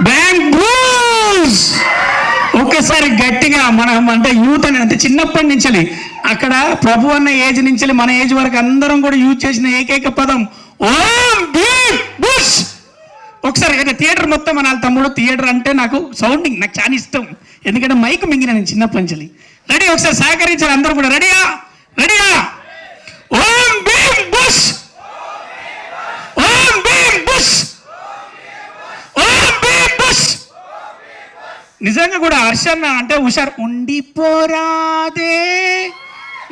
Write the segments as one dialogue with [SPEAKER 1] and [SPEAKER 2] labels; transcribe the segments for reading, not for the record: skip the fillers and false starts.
[SPEAKER 1] Bamboos. ఒక్కసారి గట్టిగా మనం అంటే యూత్ అని అంటే చిన్నప్పటి నుంచి అక్కడ ప్రభు అన్న ఏజ్ నుంచి మన ఏజ్ వరకు అందరం కూడా యూజ్ చేసిన ఏకైక పదం ఓం భీమ్ బుష్. ఒకసారి అయితే థియేటర్ మొత్తం మన తమ్ముడు థియేటర్ అంటే నాకు సౌండింగ్ నాకు చాలా ఇష్టం, ఎందుకంటే మైక్ మింగిన నేను చిన్నప్పటి నుంచి. రెడీ? ఒకసారి సహకరించాలి అందరూ కూడా. రెడీయా? రెడీయా? ఓం భీమ్ బుష్, ఓం భీమ్ బుష్, ఓం భీమ్ బుష్. నిజంగా కూడా హర్షన్న అంటే హుషారు. ఉండిపోరాదే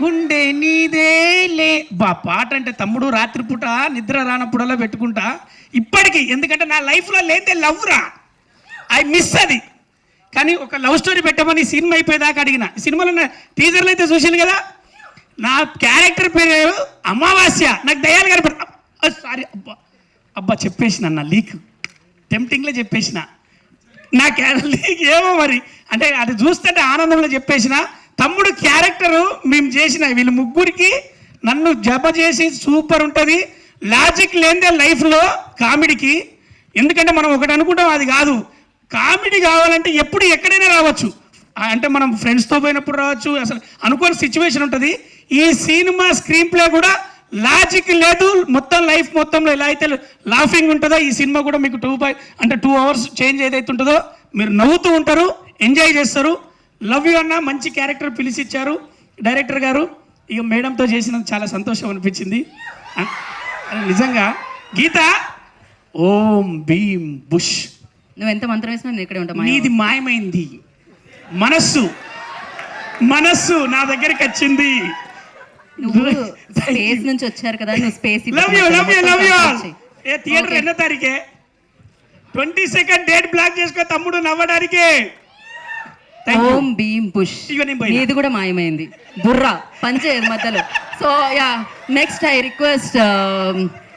[SPEAKER 1] గుండె నీదేలే బా పాట అంటే తమ్ముడు రాత్రిపూట నిద్ర రానప్పుడల్లా పెట్టుకుంటా ఇప్పటికీ, ఎందుకంటే నా లైఫ్లో లేదే లవ్ రా, ఐ మిస్ అది. కానీ ఒక లవ్ స్టోరీ పెట్టమని సినిమా అయిపోయేదాకా అడిగిన. సినిమాలో టీజర్లు అయితే చూసాను కదా, నా క్యారెక్టర్ పేరు అమావాస్య, నాకు దయాలు కనపడ. సారీ అబ్బా అబ్బా చెప్పేసిన అన్న లీక్ టెంప్టింగ్లో చెప్పేసిన నా లీక్ ఏమో మరి అంటే అది చూస్తుంటే ఆనందంలో చెప్పేసిన. తమ్ముడు క్యారెక్టరు మేము చేసిన వీళ్ళు ముగ్గురికి నన్ను జప చేసి సూపర్ ఉంటుంది. లాజిక్ లేనిదే లైఫ్లో కామెడీకి, ఎందుకంటే మనం ఒకటి అనుకుంటాం అది కాదు. కామెడీ కావాలంటే ఎప్పుడు ఎక్కడైనా రావచ్చు, అంటే మనం ఫ్రెండ్స్తో పోయినప్పుడు రావచ్చు, అసలు అనుకోని సిచ్యువేషన్ ఉంటుంది. ఈ సినిమా స్క్రీన్ ప్లే కూడా లాజిక్ లేదు, మొత్తం లైఫ్ మొత్తంలో ఎలా అయితే లాఫింగ్ ఉంటుందో ఈ సినిమా కూడా మీకు 2 అవర్స్ చేంజ్ ఏదైతే ఉంటుందో మీరు నవ్వుతూ ఉంటారు, ఎంజాయ్ చేస్తారు. లవ్ యూ అన్న, మంచి క్యారెక్టర్ పిలిచిచ్చారు డైరెక్టర్ గారు. ఇక మేడంతో చేసినందుకు చాలా సంతోషం అనిపించింది నిజంగా. గీత ఓం భీమ్ బుష్,
[SPEAKER 2] నువ్వు ఎంత మంత్రం వేసినా నేను ఇక్కడే ఉంటా.
[SPEAKER 1] నీది మాయమైంది మనస్సు, మనస్సు నా దగ్గరికి వచ్చింది.
[SPEAKER 2] నువ్వు స్పేస్ నుంచి వచ్చారు కదా, నువ్వు space.
[SPEAKER 1] Love you love you love you. A theatre ఎన్నో తారీఖే? 22nd డేట్ బ్లాక్ చేసుకో తమ్ముడు నవ్వడానికి.
[SPEAKER 2] ఓం భీమ్ బుష్, ఇది కూడా మాయమైంది. బుర్రా పనిచేయదు మధ్యలో. So yeah, next I request